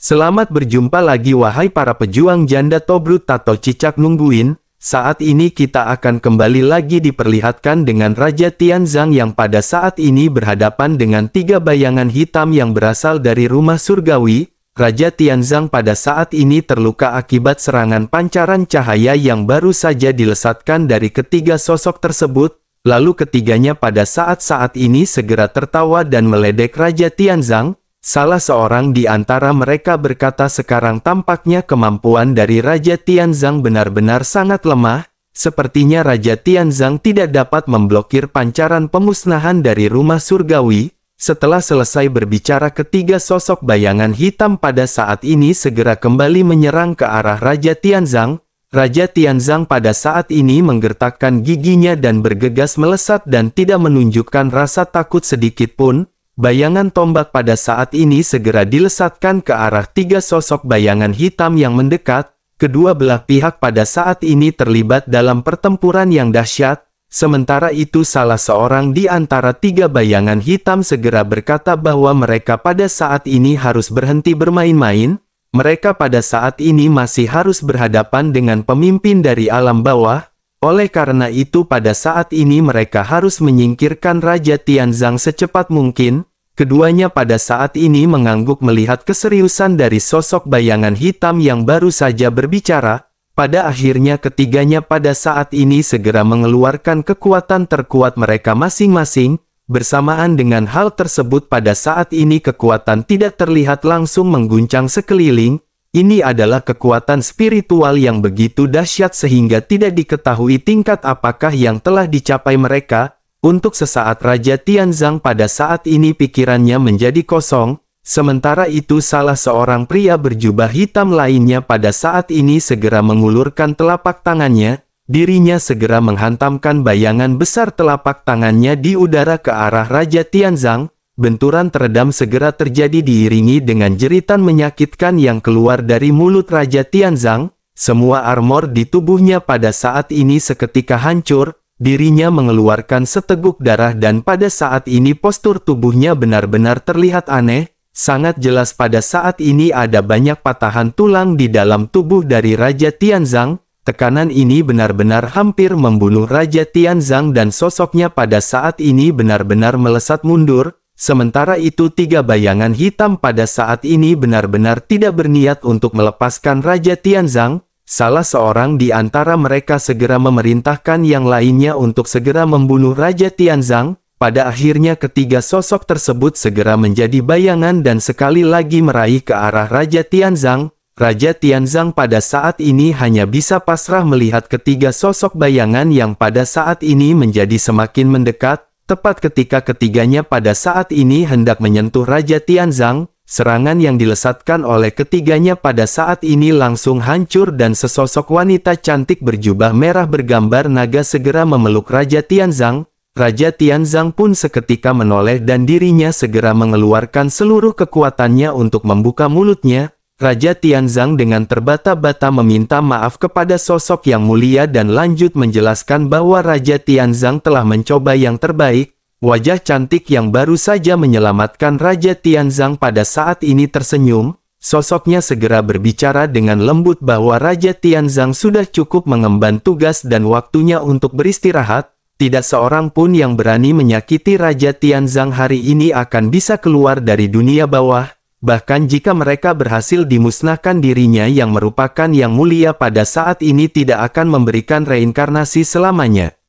Selamat berjumpa lagi wahai para pejuang janda Tobrut atau cicak nungguin. Saat ini kita akan kembali lagi diperlihatkan dengan Raja Tianzang yang pada saat ini berhadapan dengan 3 bayangan hitam yang berasal dari rumah surgawi. Raja Tianzang pada saat ini terluka akibat serangan pancaran cahaya yang baru saja dilesatkan dari ketiga sosok tersebut. Lalu ketiganya pada saat-saat ini segera tertawa dan meledek Raja Tianzang. Salah seorang di antara mereka berkata, sekarang tampaknya kemampuan dari Raja Tianzang benar-benar sangat lemah. Sepertinya Raja Tianzang tidak dapat memblokir pancaran pemusnahan dari rumah surgawi. Setelah selesai berbicara, ketiga sosok bayangan hitam pada saat ini segera kembali menyerang ke arah Raja Tianzang. Raja Tianzang pada saat ini menggertakkan giginya dan bergegas melesat dan tidak menunjukkan rasa takut sedikit pun. Bayangan tombak pada saat ini segera dilesatkan ke arah 3 sosok bayangan hitam yang mendekat. Kedua belah pihak pada saat ini terlibat dalam pertempuran yang dahsyat. Sementara itu salah seorang di antara 3 bayangan hitam segera berkata bahwa mereka pada saat ini harus berhenti bermain-main. Mereka pada saat ini masih harus berhadapan dengan pemimpin dari alam bawah. Oleh karena itu pada saat ini mereka harus menyingkirkan Raja Tianzang secepat mungkin. Keduanya pada saat ini mengangguk melihat keseriusan dari sosok bayangan hitam yang baru saja berbicara. Pada akhirnya ketiganya pada saat ini segera mengeluarkan kekuatan terkuat mereka masing-masing. Bersamaan dengan hal tersebut pada saat ini kekuatan tidak terlihat langsung mengguncang sekeliling. Ini adalah kekuatan spiritual yang begitu dahsyat sehingga tidak diketahui tingkat apakah yang telah dicapai mereka. Untuk sesaat Raja Tianzang pada saat ini pikirannya menjadi kosong. Sementara itu salah seorang pria berjubah hitam lainnya pada saat ini segera mengulurkan telapak tangannya. Dirinya segera menghantamkan bayangan besar telapak tangannya di udara ke arah Raja Tianzang. Benturan teredam segera terjadi diiringi dengan jeritan menyakitkan yang keluar dari mulut Raja Tianzang. Semua armor di tubuhnya pada saat ini seketika hancur. Dirinya mengeluarkan seteguk darah dan pada saat ini postur tubuhnya benar-benar terlihat aneh. Sangat jelas pada saat ini ada banyak patahan tulang di dalam tubuh dari Raja Tianzang. Tekanan ini benar-benar hampir membunuh Raja Tianzang dan sosoknya pada saat ini benar-benar melesat mundur. Sementara itu 3 bayangan hitam pada saat ini benar-benar tidak berniat untuk melepaskan Raja Tianzang. Salah seorang di antara mereka segera memerintahkan yang lainnya untuk segera membunuh Raja Tianzang. Pada akhirnya ketiga sosok tersebut segera menjadi bayangan dan sekali lagi meraih ke arah Raja Tianzang. Raja Tianzang pada saat ini hanya bisa pasrah melihat ketiga sosok bayangan yang pada saat ini menjadi semakin mendekat. Tepat ketika ketiganya pada saat ini hendak menyentuh Raja Tianzang, serangan yang dilesatkan oleh ketiganya pada saat ini langsung hancur dan sesosok wanita cantik berjubah merah bergambar naga segera memeluk Raja Tianzang. Raja Tianzang pun seketika menoleh dan dirinya segera mengeluarkan seluruh kekuatannya untuk membuka mulutnya. Raja Tianzang dengan terbata-bata meminta maaf kepada sosok yang mulia dan lanjut menjelaskan bahwa Raja Tianzang telah mencoba yang terbaik. Wajah cantik yang baru saja menyelamatkan Raja Tianzang pada saat ini tersenyum. Sosoknya segera berbicara dengan lembut bahwa Raja Tianzang sudah cukup mengemban tugas dan waktunya untuk beristirahat. Tidak seorang pun yang berani menyakiti Raja Tianzang hari ini akan bisa keluar dari dunia bawah. Bahkan jika mereka berhasil dimusnahkan, dirinya yang merupakan yang mulia pada saat ini tidak akan memberikan reinkarnasi selamanya.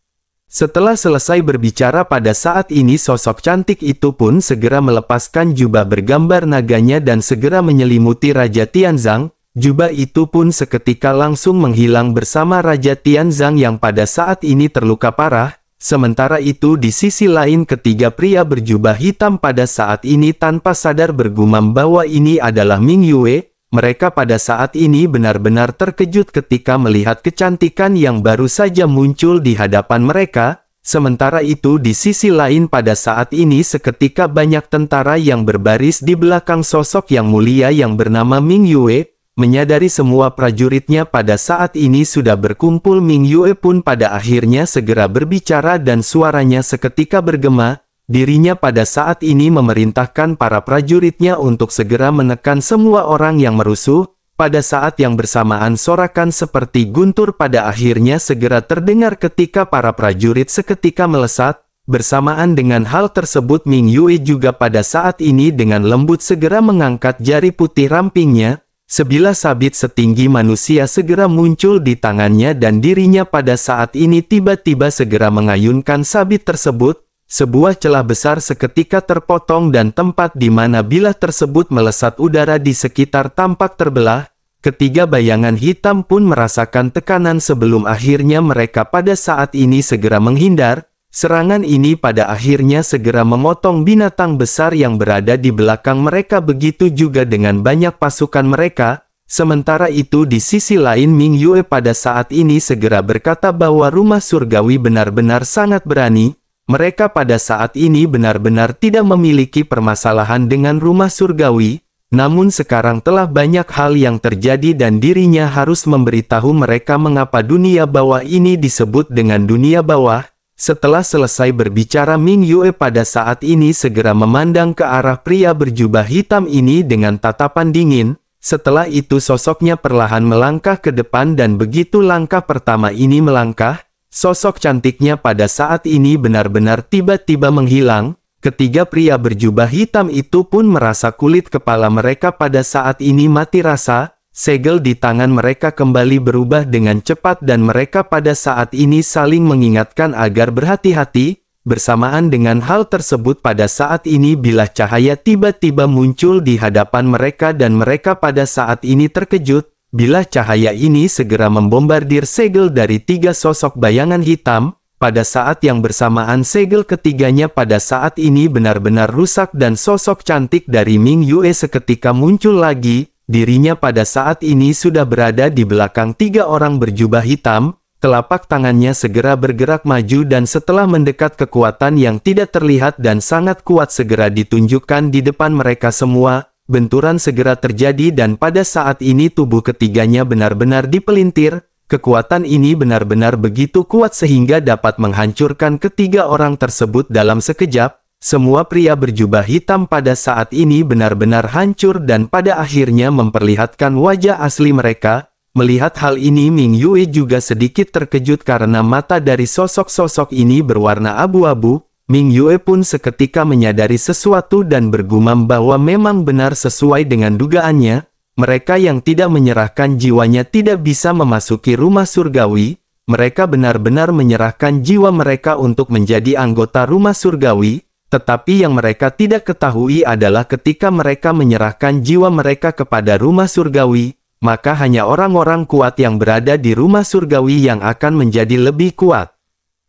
Setelah selesai berbicara pada saat ini sosok cantik itu pun segera melepaskan jubah bergambar naganya dan segera menyelimuti Raja Tianzang. Jubah itu pun seketika langsung menghilang bersama Raja Tianzang yang pada saat ini terluka parah. Sementara itu di sisi lain ketiga pria berjubah hitam pada saat ini tanpa sadar bergumam bahwa ini adalah Ming Yue. Mereka pada saat ini benar-benar terkejut ketika melihat kecantikan yang baru saja muncul di hadapan mereka. Sementara itu di sisi lain pada saat ini seketika banyak tentara yang berbaris di belakang sosok yang mulia yang bernama Ming Yue. Menyadari semua prajuritnya pada saat ini sudah berkumpul, Ming Yue pun pada akhirnya segera berbicara dan suaranya seketika bergema. dirinya pada saat ini memerintahkan para prajuritnya untuk segera menekan semua orang yang merusuh. Pada saat yang bersamaan sorakan seperti guntur pada akhirnya segera terdengar ketika para prajurit seketika melesat. Bersamaan dengan hal tersebut Ming Yue juga pada saat ini dengan lembut segera mengangkat jari putih rampingnya. Sebilah sabit setinggi manusia segera muncul di tangannya dan dirinya pada saat ini tiba-tiba segera mengayunkan sabit tersebut. Sebuah celah besar seketika terpotong dan tempat di mana bilah tersebut melesat udara di sekitar tampak terbelah. Ketiga bayangan hitam pun merasakan tekanan sebelum akhirnya mereka pada saat ini segera menghindar. Serangan ini pada akhirnya segera memotong binatang besar yang berada di belakang mereka, begitu juga dengan banyak pasukan mereka. Sementara itu di sisi lain Ming Yue pada saat ini segera berkata bahwa rumah surgawi benar-benar sangat berani. Mereka pada saat ini benar-benar tidak memiliki permasalahan dengan rumah surgawi. Namun sekarang telah banyak hal yang terjadi dan dirinya harus memberitahu mereka mengapa dunia bawah ini disebut dengan dunia bawah. Setelah selesai berbicara Ming Yue pada saat ini segera memandang ke arah pria berjubah hitam ini dengan tatapan dingin. Setelah itu sosoknya perlahan melangkah ke depan dan begitu langkah pertama ini melangkah, sosok cantiknya pada saat ini benar-benar tiba-tiba menghilang. Ketiga pria berjubah hitam itu pun merasa kulit kepala mereka pada saat ini mati rasa. Segel di tangan mereka kembali berubah dengan cepat dan mereka pada saat ini saling mengingatkan agar berhati-hati. Bersamaan dengan hal tersebut pada saat ini bilah cahaya tiba-tiba muncul di hadapan mereka dan mereka pada saat ini terkejut. Bilah cahaya ini segera membombardir segel dari tiga sosok bayangan hitam. Pada saat yang bersamaan segel ketiganya pada saat ini benar-benar rusak dan sosok cantik dari Ming Yue seketika muncul lagi. Dirinya pada saat ini sudah berada di belakang tiga orang berjubah hitam. Telapak tangannya segera bergerak maju dan setelah mendekat kekuatan yang tidak terlihat dan sangat kuat segera ditunjukkan di depan mereka semua. Benturan segera terjadi dan pada saat ini tubuh ketiganya benar-benar dipelintir. Kekuatan ini benar-benar begitu kuat sehingga dapat menghancurkan ketiga orang tersebut dalam sekejap. Semua pria berjubah hitam pada saat ini benar-benar hancur dan pada akhirnya memperlihatkan wajah asli mereka. Melihat hal ini Ming Yue juga sedikit terkejut karena mata dari sosok-sosok ini berwarna abu-abu. Ming Yue pun seketika menyadari sesuatu dan bergumam bahwa memang benar sesuai dengan dugaannya. Mereka yang tidak menyerahkan jiwanya tidak bisa memasuki rumah surgawi. Mereka benar-benar menyerahkan jiwa mereka untuk menjadi anggota rumah surgawi. Tetapi yang mereka tidak ketahui adalah ketika mereka menyerahkan jiwa mereka kepada rumah surgawi, maka hanya orang-orang kuat yang berada di rumah surgawi yang akan menjadi lebih kuat.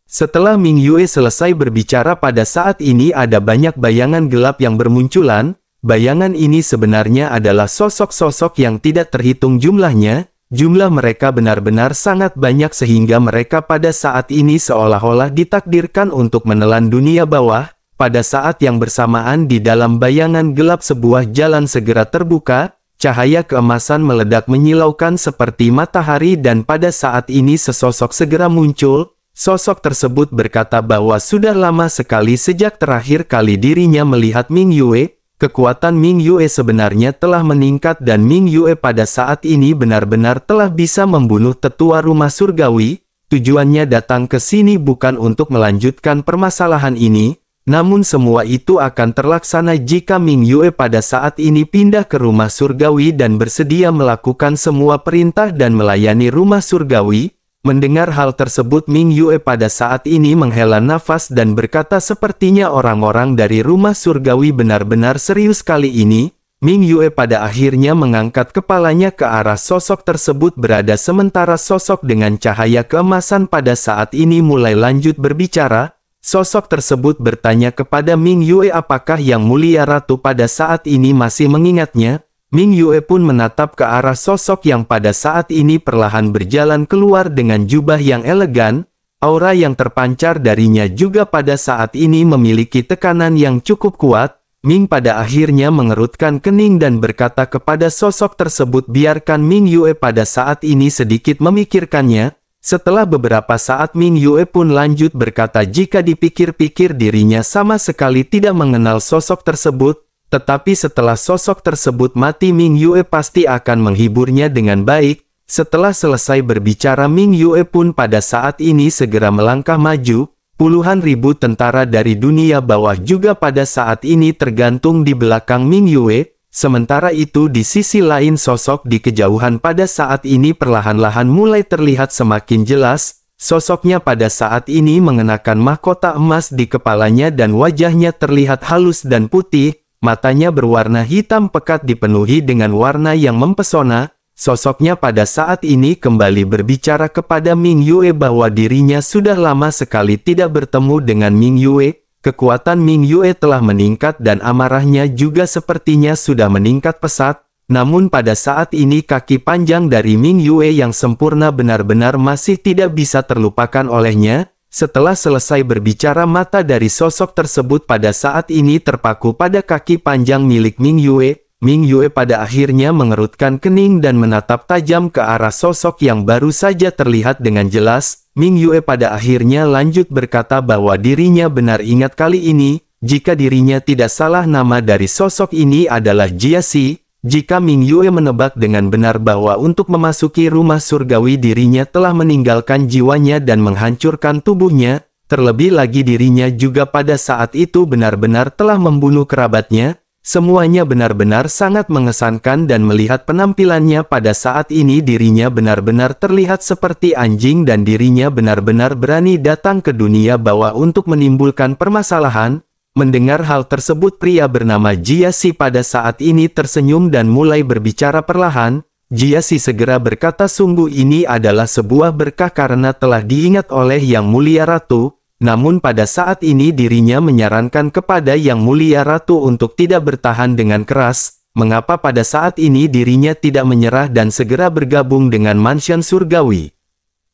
Setelah Ming Yue selesai berbicara pada saat ini ada banyak bayangan gelap yang bermunculan. Bayangan ini sebenarnya adalah sosok-sosok yang tidak terhitung jumlahnya. Jumlah mereka benar-benar sangat banyak sehingga mereka pada saat ini seolah-olah ditakdirkan untuk menelan dunia bawah. Pada saat yang bersamaan di dalam bayangan gelap sebuah jalan segera terbuka. Cahaya keemasan meledak menyilaukan seperti matahari dan pada saat ini sesosok segera muncul. Sosok tersebut berkata bahwa sudah lama sekali sejak terakhir kali dirinya melihat Ming Yue. Kekuatan Ming Yue sebenarnya telah meningkat dan Ming Yue pada saat ini benar-benar telah bisa membunuh tetua rumah surgawi. Tujuannya datang ke sini bukan untuk melanjutkan permasalahan ini, namun semua itu akan terlaksana jika Ming Yue pada saat ini pindah ke rumah surgawi dan bersedia melakukan semua perintah dan melayani rumah surgawi. Mendengar hal tersebut Ming Yue pada saat ini menghela nafas dan berkata sepertinya orang-orang dari rumah surgawi benar-benar serius kali ini. Ming Yue pada akhirnya mengangkat kepalanya ke arah sosok tersebut berada sementara sosok dengan cahaya keemasan pada saat ini mulai lanjut berbicara. Sosok tersebut bertanya kepada Ming Yue apakah Yang Mulia Ratu pada saat ini masih mengingatnya. Ming Yue pun menatap ke arah sosok yang pada saat ini perlahan berjalan keluar dengan jubah yang elegan. Aura yang terpancar darinya juga pada saat ini memiliki tekanan yang cukup kuat. Ming pada akhirnya mengerutkan kening dan berkata kepada sosok tersebut biarkan Ming Yue pada saat ini sedikit memikirkannya. Setelah beberapa saat Ming Yue pun lanjut berkata jika dipikir-pikir dirinya sama sekali tidak mengenal sosok tersebut, tetapi setelah sosok tersebut mati Ming Yue pasti akan menghiburnya dengan baik. Setelah selesai berbicara Ming Yue pun pada saat ini segera melangkah maju. Puluhan ribu tentara dari dunia bawah juga pada saat ini tergantung di belakang Ming Yue. Sementara itu di sisi lain sosok di kejauhan pada saat ini perlahan-lahan mulai terlihat semakin jelas. Sosoknya pada saat ini mengenakan mahkota emas di kepalanya dan wajahnya terlihat halus dan putih. Matanya berwarna hitam pekat dipenuhi dengan warna yang mempesona. Sosoknya pada saat ini kembali berbicara kepada Ming Yue bahwa dirinya sudah lama sekali tidak bertemu dengan Ming Yue. Kekuatan Ming Yue telah meningkat dan amarahnya juga sepertinya sudah meningkat pesat. Namun pada saat ini kaki panjang dari Ming Yue yang sempurna benar-benar masih tidak bisa terlupakan olehnya. Setelah selesai berbicara mata dari sosok tersebut pada saat ini terpaku pada kaki panjang milik Ming Yue. Ming Yue pada akhirnya mengerutkan kening dan menatap tajam ke arah sosok yang baru saja terlihat dengan jelas. Ming Yue pada akhirnya lanjut berkata bahwa dirinya benar ingat kali ini, jika dirinya tidak salah nama dari sosok ini adalah Jia Si. Jika Ming Yue menebak dengan benar bahwa untuk memasuki rumah surgawi dirinya telah meninggalkan jiwanya dan menghancurkan tubuhnya, terlebih lagi dirinya juga pada saat itu benar-benar telah membunuh kerabatnya. Semuanya benar-benar sangat mengesankan dan melihat penampilannya pada saat ini dirinya benar-benar terlihat seperti anjing dan dirinya benar-benar berani datang ke dunia bawah untuk menimbulkan permasalahan. Mendengar hal tersebut pria bernama Jia Si pada saat ini tersenyum dan mulai berbicara perlahan. Jia Si segera berkata sungguh ini adalah sebuah berkah karena telah diingat oleh Yang Mulia Ratu. Namun pada saat ini dirinya menyarankan kepada Yang Mulia Ratu untuk tidak bertahan dengan keras. Mengapa pada saat ini dirinya tidak menyerah dan segera bergabung dengan mansion surgawi?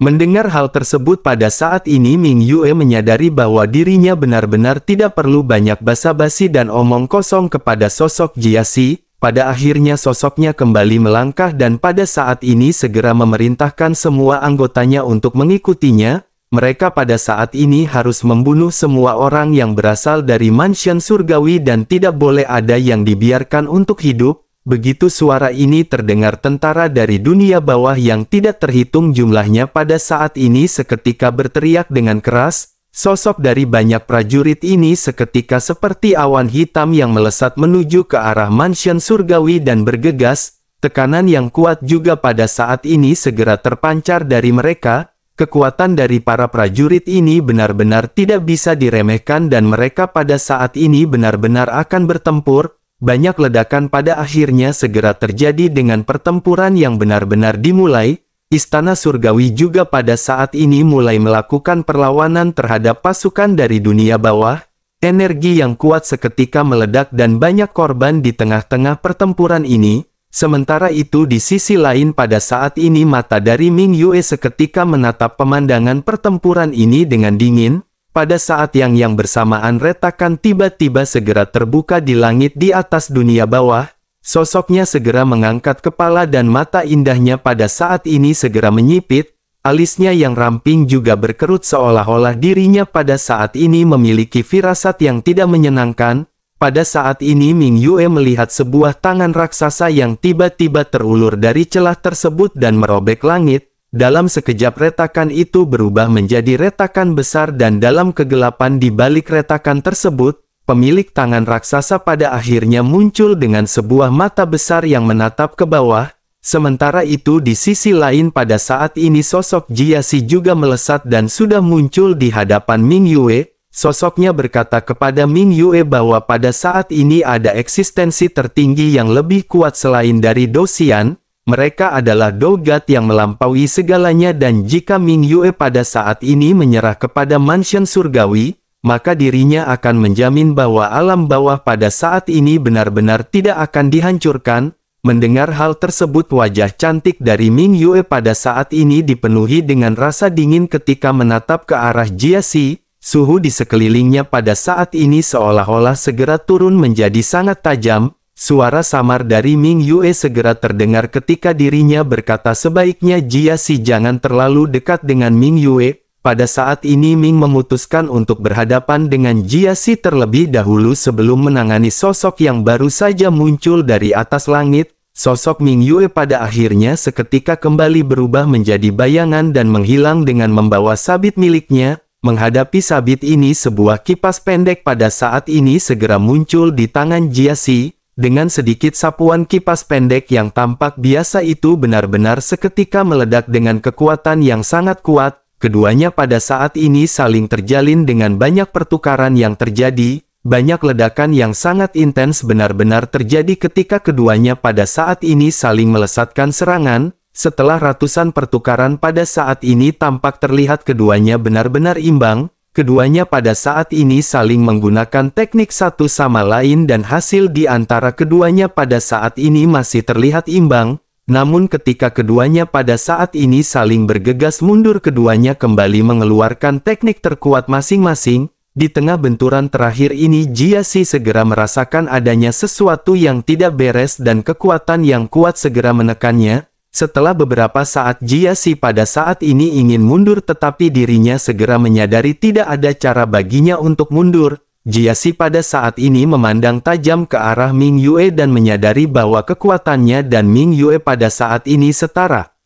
Mendengar hal tersebut pada saat ini Ming Yue menyadari bahwa dirinya benar-benar tidak perlu banyak basa-basi dan omong kosong kepada sosok Jia Si. Pada akhirnya sosoknya kembali melangkah dan pada saat ini segera memerintahkan semua anggotanya untuk mengikutinya. Mereka pada saat ini harus membunuh semua orang yang berasal dari mansion surgawi dan tidak boleh ada yang dibiarkan untuk hidup. Begitu suara ini terdengar tentara dari dunia bawah yang tidak terhitung jumlahnya pada saat ini seketika berteriak dengan keras. Sosok dari banyak prajurit ini seketika seperti awan hitam yang melesat menuju ke arah mansion surgawi dan bergegas. Tekanan yang kuat juga pada saat ini segera terpancar dari mereka. Kekuatan dari para prajurit ini benar-benar tidak bisa diremehkan dan mereka pada saat ini benar-benar akan bertempur. Banyak ledakan pada akhirnya segera terjadi dengan pertempuran yang benar-benar dimulai. Istana surgawi juga pada saat ini mulai melakukan perlawanan terhadap pasukan dari dunia bawah. Energi yang kuat seketika meledak dan banyak korban di tengah-tengah pertempuran ini. Sementara itu di sisi lain pada saat ini mata dari Ming Yue seketika menatap pemandangan pertempuran ini dengan dingin. Pada saat yang bersamaan retakan tiba-tiba segera terbuka di langit di atas dunia bawah. Sosoknya segera mengangkat kepala dan mata indahnya pada saat ini segera menyipit. Alisnya yang ramping juga berkerut seolah-olah dirinya pada saat ini memiliki firasat yang tidak menyenangkan. Pada saat ini Ming Yue melihat sebuah tangan raksasa yang tiba-tiba terulur dari celah tersebut dan merobek langit. Dalam sekejap retakan itu berubah menjadi retakan besar dan dalam kegelapan di balik retakan tersebut, pemilik tangan raksasa pada akhirnya muncul dengan sebuah mata besar yang menatap ke bawah. Sementara itu di sisi lain pada saat ini sosok Jia Si juga melesat dan sudah muncul di hadapan Ming Yue. Sosoknya berkata kepada Ming Yue bahwa pada saat ini ada eksistensi tertinggi yang lebih kuat selain dari Dosian. Mereka adalah Dogat yang melampaui segalanya dan jika Ming Yue pada saat ini menyerah kepada mansion surgawi, maka dirinya akan menjamin bahwa alam bawah pada saat ini benar-benar tidak akan dihancurkan. Mendengar hal tersebut wajah cantik dari Ming Yue pada saat ini dipenuhi dengan rasa dingin ketika menatap ke arah Jia Si. Suhu di sekelilingnya pada saat ini seolah-olah segera turun menjadi sangat tajam. Suara samar dari Ming Yue segera terdengar ketika dirinya berkata sebaiknya Jia Si jangan terlalu dekat dengan Ming Yue. Pada saat ini Ming memutuskan untuk berhadapan dengan Jia Si terlebih dahulu sebelum menangani sosok yang baru saja muncul dari atas langit. Sosok Ming Yue pada akhirnya seketika kembali berubah menjadi bayangan dan menghilang dengan membawa sabit miliknya. Menghadapi sabit ini sebuah kipas pendek pada saat ini segera muncul di tangan Jia Si. Dengan sedikit sapuan kipas pendek yang tampak biasa itu benar-benar seketika meledak dengan kekuatan yang sangat kuat. Keduanya pada saat ini saling terjalin dengan banyak pertukaran yang terjadi. Banyak ledakan yang sangat intens benar-benar terjadi ketika keduanya pada saat ini saling melesatkan serangan. Setelah ratusan pertukaran pada saat ini tampak terlihat keduanya benar-benar imbang. Keduanya pada saat ini saling menggunakan teknik satu sama lain dan hasil di antara keduanya pada saat ini masih terlihat imbang. Namun ketika keduanya pada saat ini saling bergegas mundur keduanya kembali mengeluarkan teknik terkuat masing-masing. Di tengah benturan terakhir ini Jia Si segera merasakan adanya sesuatu yang tidak beres dan kekuatan yang kuat segera menekannya. Setelah beberapa saat Jia Si pada saat ini ingin mundur tetapi dirinya segera menyadari tidak ada cara baginya untuk mundur. Jia Si pada saat ini memandang tajam ke arah Ming Yue dan menyadari bahwa kekuatannya dan Ming Yue pada saat ini setara.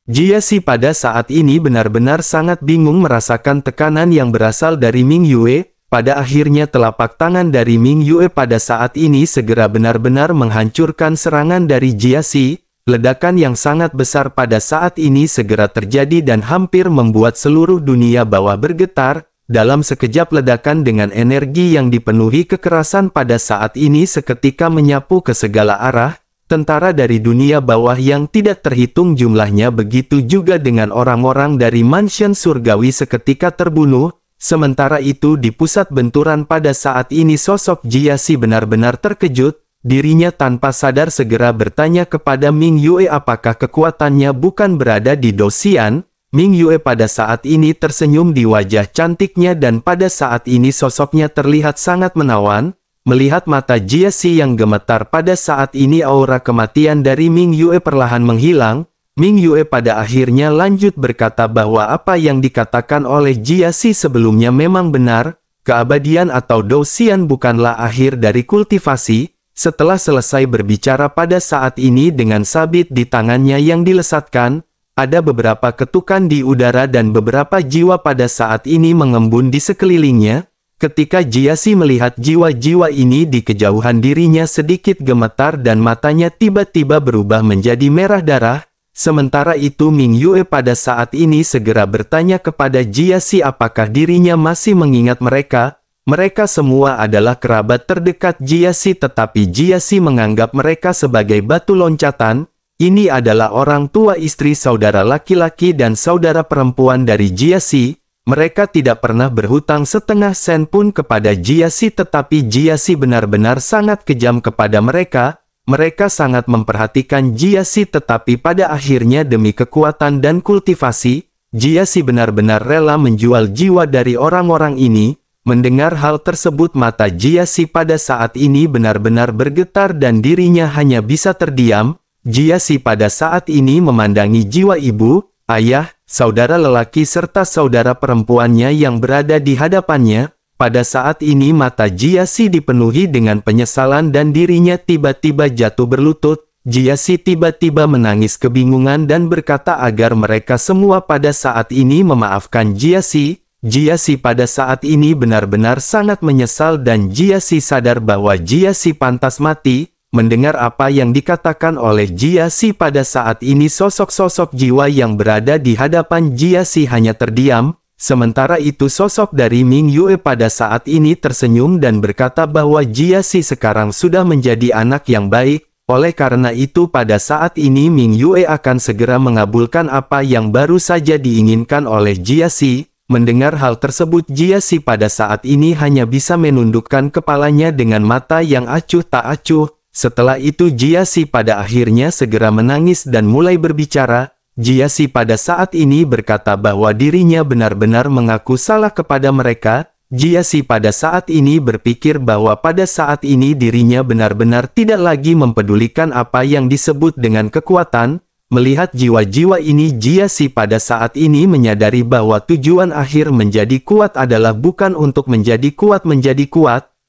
Jia Si pada saat ini benar-benar sangat bingung merasakan tekanan yang berasal dari Ming Yue. Pada akhirnya telapak tangan dari Ming Yue pada saat ini segera benar-benar menghancurkan serangan dari Jia Si. Ledakan yang sangat besar pada saat ini segera terjadi dan hampir membuat seluruh dunia bawah bergetar. Dalam sekejap ledakan dengan energi yang dipenuhi kekerasan pada saat ini seketika menyapu ke segala arah, tentara dari dunia bawah yang tidak terhitung jumlahnya begitu juga dengan orang-orang dari mansion surgawi seketika terbunuh. Sementara itu di pusat benturan pada saat ini sosok Jia Si benar-benar terkejut, dirinya tanpa sadar segera bertanya kepada Ming Yue apakah kekuatannya bukan berada di Dosian. Ming Yue pada saat ini tersenyum di wajah cantiknya dan pada saat ini sosoknya terlihat sangat menawan. Melihat mata Jia Si yang gemetar pada saat ini aura kematian dari Ming Yue perlahan menghilang. Ming Yue pada akhirnya lanjut berkata bahwa apa yang dikatakan oleh Jia Si sebelumnya memang benar. Keabadian atau Dosian bukanlah akhir dari kultivasi. Setelah selesai berbicara pada saat ini dengan sabit di tangannya yang dilesatkan, ada beberapa ketukan di udara dan beberapa jiwa pada saat ini mengembun di sekelilingnya. Ketika Jia Si melihat jiwa-jiwa ini di kejauhan dirinya sedikit gemetar dan matanya tiba-tiba berubah menjadi merah darah. Sementara itu Ming Yue pada saat ini segera bertanya kepada Jia Si apakah dirinya masih mengingat mereka. Mereka semua adalah kerabat terdekat Jia Si tetapi Jia Si menganggap mereka sebagai batu loncatan. Ini adalah orang tua istri saudara laki-laki dan saudara perempuan dari Jia Si. Mereka tidak pernah berhutang setengah sen pun kepada Jia Si tetapi Jia Si benar-benar sangat kejam kepada mereka. Mereka sangat memperhatikan Jia Si tetapi pada akhirnya demi kekuatan dan kultivasi, Jia Si benar-benar rela menjual jiwa dari orang-orang ini. Mendengar hal tersebut mata Jia Si pada saat ini benar-benar bergetar dan dirinya hanya bisa terdiam. Jia Si pada saat ini memandangi jiwa ibu, ayah, saudara lelaki serta saudara perempuannya yang berada di hadapannya. Pada saat ini mata Jia Si dipenuhi dengan penyesalan dan dirinya tiba-tiba jatuh berlutut. Jia Si tiba-tiba menangis kebingungan dan berkata agar mereka semua pada saat ini memaafkan Jia Si. Jia Si pada saat ini benar-benar sangat menyesal dan Jia Si sadar bahwa Jia Si pantas mati. Mendengar apa yang dikatakan oleh Jia Si pada saat ini sosok-sosok jiwa yang berada di hadapan Jia Si hanya terdiam. Sementara itu sosok dari Ming Yue pada saat ini tersenyum dan berkata bahwa Jia Si sekarang sudah menjadi anak yang baik. Oleh karena itu pada saat ini Ming Yue akan segera mengabulkan apa yang baru saja diinginkan oleh Jia Si. Mendengar hal tersebut Jia Si pada saat ini hanya bisa menundukkan kepalanya dengan mata yang acuh tak acuh. Setelah itu Jia Si pada akhirnya segera menangis dan mulai berbicara. Jia Si pada saat ini berkata bahwa dirinya benar-benar mengaku salah kepada mereka. Jiaxi pada saat ini berpikir bahwa pada saat ini dirinya benar-benar tidak lagi mempedulikan apa yang disebut dengan kekuatan. Melihat jiwa-jiwa ini, Jiaxi pada saat ini menyadari bahwa tujuan akhir menjadi kuat adalah bukan untuk menjadi kuat.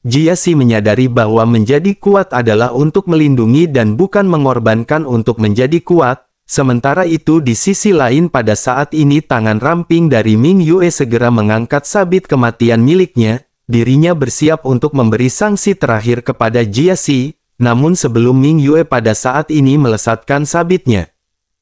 Jiaxi menyadari bahwa menjadi kuat adalah untuk melindungi dan bukan mengorbankan untuk menjadi kuat. Sementara itu di sisi lain pada saat ini tangan ramping dari Ming Yue segera mengangkat sabit kematian miliknya. Dirinya bersiap untuk memberi sanksi terakhir kepada Jiaxi. Namun sebelum Ming Yue pada saat ini melesatkan sabitnya,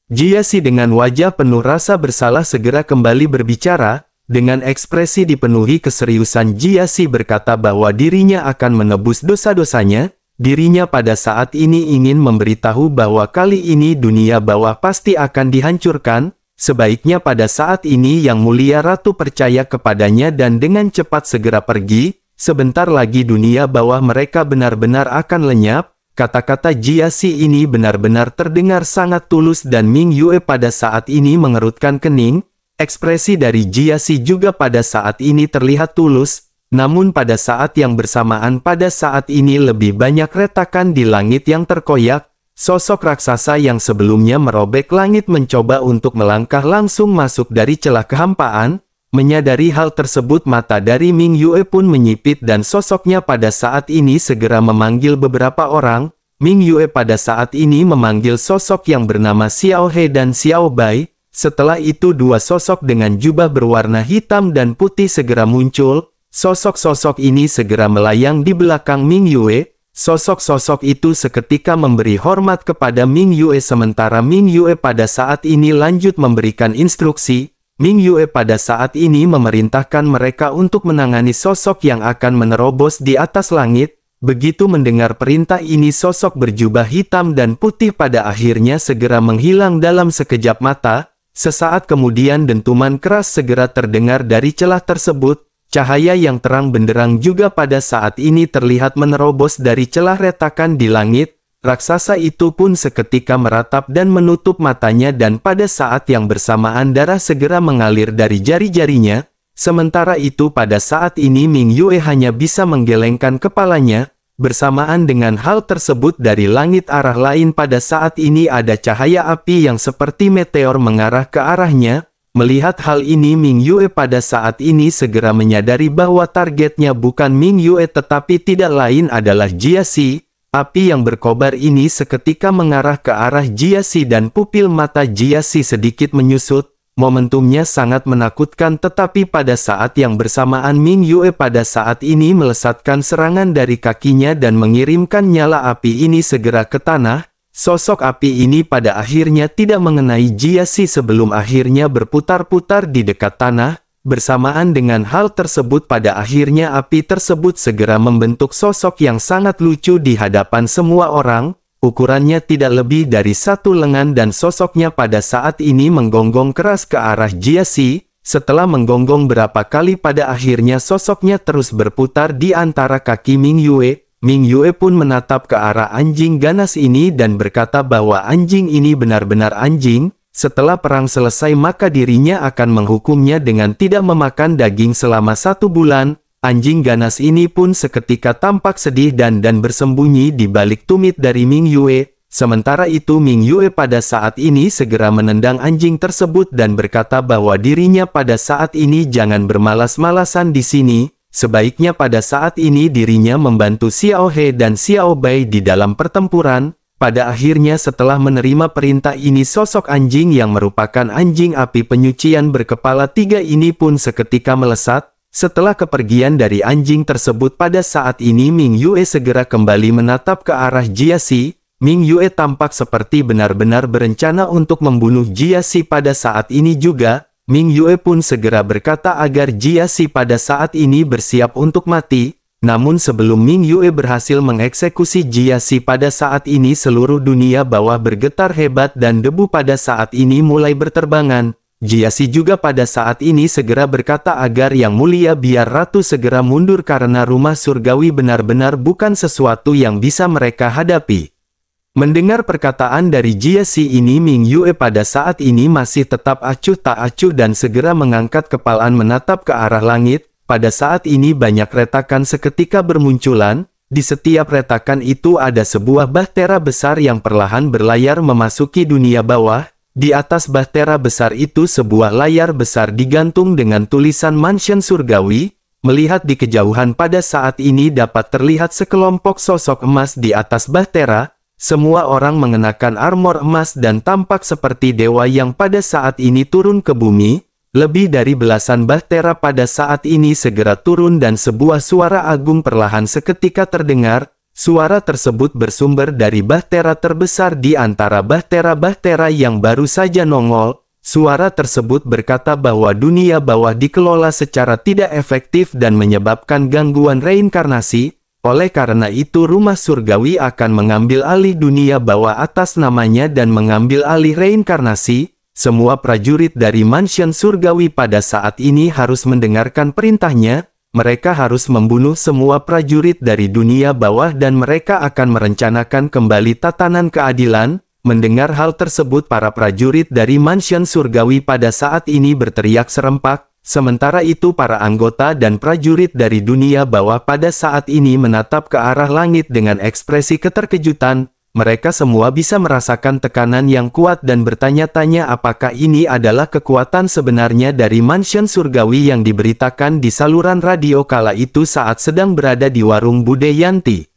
Jiaxi dengan wajah penuh rasa bersalah segera kembali berbicara. Dengan ekspresi dipenuhi keseriusan, Jiaxi berkata bahwa dirinya akan menebus dosa-dosanya. Dirinya pada saat ini ingin memberitahu bahwa kali ini dunia bawah pasti akan dihancurkan. Sebaiknya pada saat ini Yang Mulia Ratu percaya kepadanya dan dengan cepat segera pergi. Sebentar lagi dunia bawah mereka benar-benar akan lenyap. Kata-kata Jiaxi ini benar-benar terdengar sangat tulus dan Ming Yue pada saat ini mengerutkan kening. Ekspresi dari Jiaxi juga pada saat ini terlihat tulus. Namun pada saat yang bersamaan pada saat ini lebih banyak retakan di langit yang terkoyak. Sosok raksasa yang sebelumnya merobek langit mencoba untuk melangkah langsung masuk dari celah kehampaan. Menyadari hal tersebut, mata dari Ming Yue pun menyipit dan sosoknya pada saat ini segera memanggil beberapa orang. Ming Yue pada saat ini memanggil sosok yang bernama Xiao He dan Xiao Bai. Setelah itu dua sosok dengan jubah berwarna hitam dan putih segera muncul. Sosok-sosok ini segera melayang di belakang Ming Yue. Sosok-sosok itu seketika memberi hormat kepada Ming Yue sementara Ming Yue pada saat ini lanjut memberikan instruksi. Ming Yue pada saat ini memerintahkan mereka untuk menangani sosok yang akan menerobos di atas langit. Begitu mendengar perintah ini, sosok berjubah hitam dan putih pada akhirnya segera menghilang dalam sekejap mata. Sesaat kemudian dentuman keras segera terdengar dari celah tersebut. Cahaya yang terang benderang juga pada saat ini terlihat menerobos dari celah retakan di langit. Raksasa itu pun seketika meratap dan menutup matanya dan pada saat yang bersamaan darah segera mengalir dari jari-jarinya. Sementara itu pada saat ini Ming Yue hanya bisa menggelengkan kepalanya. Bersamaan dengan hal tersebut dari langit arah lain pada saat ini ada cahaya api yang seperti meteor mengarah ke arahnya. Melihat hal ini Ming Yue pada saat ini segera menyadari bahwa targetnya bukan Ming Yue tetapi tidak lain adalah Jiaxi. Api yang berkobar ini seketika mengarah ke arah Jiaxi dan pupil mata Jiaxi sedikit menyusut. Momentumnya sangat menakutkan tetapi pada saat yang bersamaan Ming Yue pada saat ini melesatkan serangan dari kakinya dan mengirimkan nyala api ini segera ke tanah. Sosok api ini pada akhirnya tidak mengenai Jiaxi sebelum akhirnya berputar-putar di dekat tanah. Bersamaan dengan hal tersebut pada akhirnya api tersebut segera membentuk sosok yang sangat lucu di hadapan semua orang. Ukurannya tidak lebih dari satu lengan dan sosoknya pada saat ini menggonggong keras ke arah Jiaxi. Setelah menggonggong berapa kali pada akhirnya sosoknya terus berputar di antara kaki Ming Yue. Ming Yue pun menatap ke arah anjing ganas ini dan berkata bahwa anjing ini benar-benar anjing. Setelah perang selesai maka dirinya akan menghukumnya dengan tidak memakan daging selama 1 bulan. Anjing ganas ini pun seketika tampak sedih dan bersembunyi di balik tumit dari Ming Yue. Sementara itu Ming Yue pada saat ini segera menendang anjing tersebut dan berkata bahwa dirinya pada saat ini jangan bermalas-malasan di sini. Sebaiknya pada saat ini dirinya membantu Xiao He dan Xiao Bai di dalam pertempuran. Pada akhirnya setelah menerima perintah ini sosok anjing yang merupakan anjing api penyucian berkepala 3 ini pun seketika melesat. Setelah kepergian dari anjing tersebut pada saat ini Ming Yue segera kembali menatap ke arah Jiaxi. Ming Yue tampak seperti benar-benar berencana untuk membunuh Jiaxi pada saat ini juga. Ming Yue pun segera berkata agar Jiaxi pada saat ini bersiap untuk mati. Namun sebelum Ming Yue berhasil mengeksekusi Jiaxi pada saat ini seluruh dunia bawah bergetar hebat dan debu pada saat ini mulai berterbangan. Jiaxi juga pada saat ini segera berkata agar Yang Mulia biar Ratu segera mundur karena rumah surgawi benar-benar bukan sesuatu yang bisa mereka hadapi. Mendengar perkataan dari Jiaxi ini Ming Yue pada saat ini masih tetap acuh tak acuh dan segera mengangkat kepalaan menatap ke arah langit. pada saat ini banyak retakan seketika bermunculan. Di setiap retakan itu ada sebuah bahtera besar yang perlahan berlayar memasuki dunia bawah. Di atas bahtera besar itu sebuah layar besar digantung dengan tulisan Mansion Surgawi. Melihat di kejauhan pada saat ini dapat terlihat sekelompok sosok emas di atas bahtera. Semua orang mengenakan armor emas dan tampak seperti dewa yang pada saat ini turun ke bumi. Lebih dari belasan bahtera pada saat ini segera turun dan sebuah suara agung perlahan seketika terdengar. Suara tersebut bersumber dari bahtera terbesar di antara bahtera-bahtera yang baru saja nongol. Suara tersebut berkata bahwa dunia bawah dikelola secara tidak efektif dan menyebabkan gangguan reinkarnasi. Oleh karena itu rumah surgawi akan mengambil alih dunia bawah atas namanya dan mengambil alih reinkarnasi. Semua prajurit dari Mansion Surgawi pada saat ini harus mendengarkan perintahnya. Mereka harus membunuh semua prajurit dari dunia bawah dan mereka akan merencanakan kembali tatanan keadilan. Mendengar hal tersebut, para prajurit dari Mansion Surgawi pada saat ini berteriak serempak. Sementara itu para anggota dan prajurit dari dunia bawah pada saat ini menatap ke arah langit dengan ekspresi keterkejutan. Mereka semua bisa merasakan tekanan yang kuat dan bertanya-tanya apakah ini adalah kekuatan sebenarnya dari Mansion Surgawi yang diberitakan di saluran radio kala itu saat sedang berada di warung Bude Yanti.